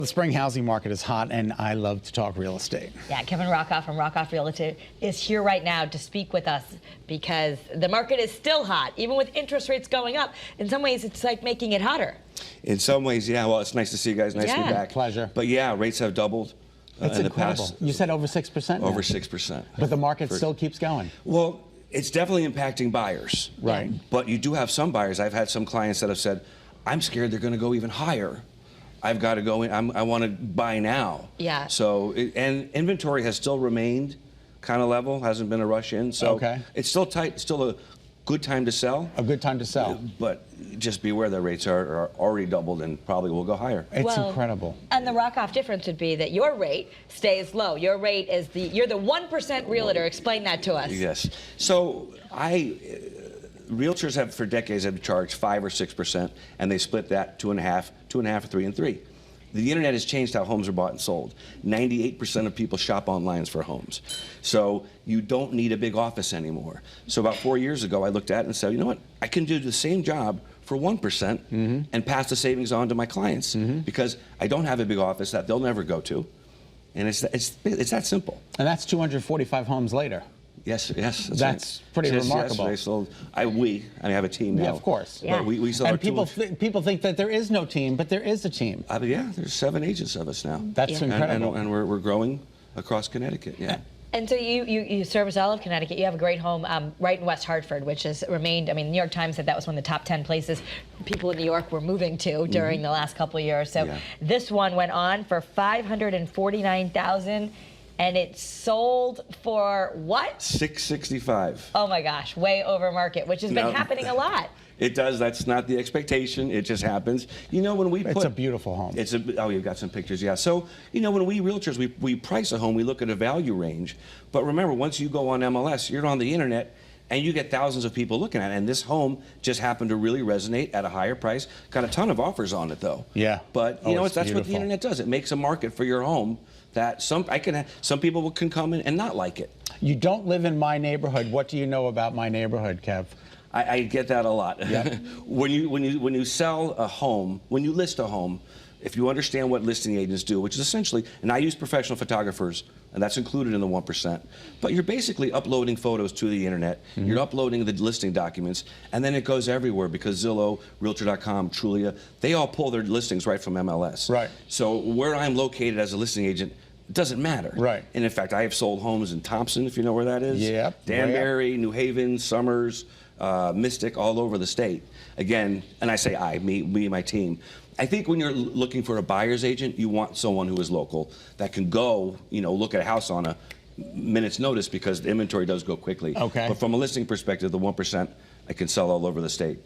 The spring housing market is hot, and I love to talk real estate. Yeah, Kevin Rockoff from Rockoff Realty is here right now to speak with us because the market is still hot, even with interest rates going up. In some ways, it's like making it hotter. In some ways, yeah. Well, it's nice to see you guys. Nice to be back. Pleasure. But yeah, rates have doubled It's in incredible. the past. You said over 6% now. Over 6%. But the market still keeps going. Well, it's definitely impacting buyers. Right. But you do have some buyers. I've had some clients that have said, I'm scared they're going to go even higher. I've got to go in. I want to buy now. Yeah. So, and inventory has still remained kind of level, hasn't been a rush in. So it's still tight, still a good time to sell. A good time to sell. But just beware that rates are already doubled and probably will go higher. It's incredible. And the Rockoff difference would be that your rate stays low. Your rate is you're the 1% realtor. Explain that to us. Yes. So realtors have for decades have charged 5 or 6%, and they split that 2.5, 2.5, 3, and 3. The internet has changed how homes are bought and sold. 98% of people shop online for homes. So you don't need a big office anymore. So about 4 years ago, I looked at it and said, you know what? I can do the same job for 1% and pass the savings on to my clients because I don't have a big office that they'll never go to. And it's that simple. And that's 245 homes later. Yes, that's right. Pretty remarkable. Yes, I have a team now. Yeah, of course. Yeah. But we still and have people think that there is no team, but there is a team. Yeah, there's 7 agents of us now. That's incredible. And we're growing across Connecticut, yeah. And so you service all of Connecticut. You have a great home right in West Hartford, which has remained, I mean, the New York Times said that was one of the top 10 places people in New York were moving to during the last couple of years. So this one went on for $549,000. And it sold for what? $665. Oh my gosh, way over market, which has been happening a lot. It does. That's not the expectation. It just happens. You know, when we It's a beautiful home. You've got some pictures, yeah. So, you know, when we realtors, we price a home, we look at a value range. But remember, once you go on MLS, you're on the internet, and you get thousands of people looking at it. And this home just happened to really resonate at a higher price. Got a ton of offers on it, though. Yeah. But, you know, that's what the internet does. It makes a market for your home that some people can come in and not like it. You don't live in my neighborhood. What do you know about my neighborhood, Kev? I get that a lot. Yep. when you sell a home, when you list a home, if you understand what listing agents do, which is essentially, and I use professional photographers, and that's included in the 1%, but you're basically uploading photos to the internet, you're uploading the listing documents, and then it goes everywhere because Zillow, Realtor.com, Trulia, they all pull their listings right from MLS. Right. So where I'm located as a listing agent, it doesn't matter. Right. And in fact, I have sold homes in Thompson, if you know where that is. Yep. Danbury, New Haven, Summers, Mystic, all over the state. Again, and I say me and my team. I think when you're looking for a buyer's agent, you want someone who is local that can go, you know, look at a house on a minute's notice because the inventory does go quickly. Okay. But from a listing perspective, the 1%, I can sell all over the state.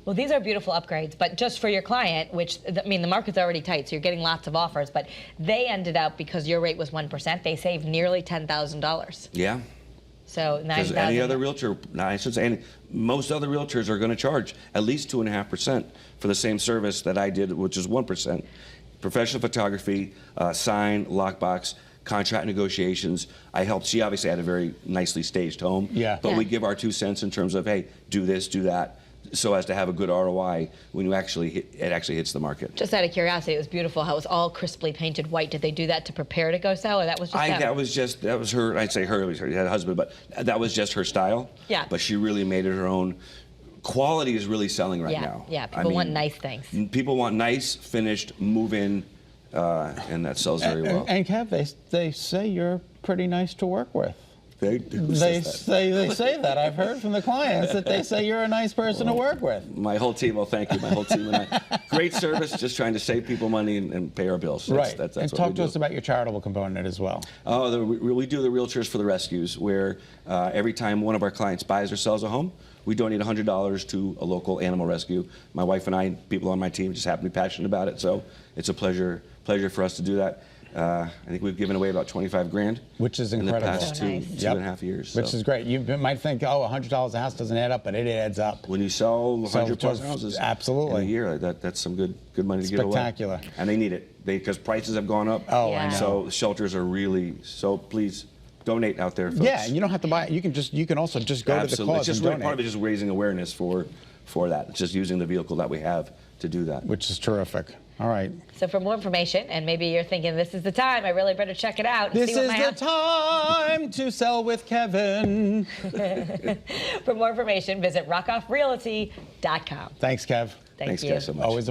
Well, these are beautiful upgrades, but just for your client, which, I mean, the market's already tight, so you're getting lots of offers, but they ended up, because your rate was 1%, they saved nearly $10,000. Yeah. So Because any other realtor, I should say, most other realtors are going to charge at least 2.5% for the same service that I did, which is 1%. Professional photography, sign, lockbox, contract negotiations. I helped. She obviously had a very nicely staged home. Yeah. But we give our 2 cents in terms of, hey, do this, do that, so as to have a good ROI when you it actually hits the market. Just out of curiosity, it was beautiful how it was all crisply painted white. Did they do that to prepare to go sell, or that was just that was her. I'd say her. It was her husband, but that was just her style. Yeah. But she really made it her own. Quality is really selling right now. Yeah. People want nice things. People want nice, finished, move-in, and that sells very well. And Kev, they say you're pretty nice to work with. They say that. I've heard from the clients that they say you're a nice person to work with. My whole team. Well, thank you. My whole team and I. Great service. Just trying to save people money and pay our bills. That's and talk to us about your charitable component as well. Oh, we do the Realtors for the Rescues, where every time one of our clients buys or sells a home, we donate $100 to a local animal rescue. My wife and I, people on my team, just happen to be passionate about it, so it's a pleasure for us to do that. I think we've given away about 25 grand. Which is incredible. In the past two and a half years. Which is great. You might think, oh, $100 a house doesn't add up, but it adds up. When you sell 100 plus houses absolutely. in a year, that's some good money to give away. Spectacular. And they need it because prices have gone up. Oh, I know. So shelters are really, so please donate out there, folks. Yeah, and you don't have to buy it. You can also just go to the cause it's just and donate. Part of it is just raising awareness for that. It's just using the vehicle that we have to do that. Which is terrific. All right. So for more information, and maybe you're thinking this is the time, I really better check it out. And This see what is my the time to sell with Kevin. For more information, visit rockoffrealty.com. Thanks, Kev. Thank Thanks, you. guys, so much. Always a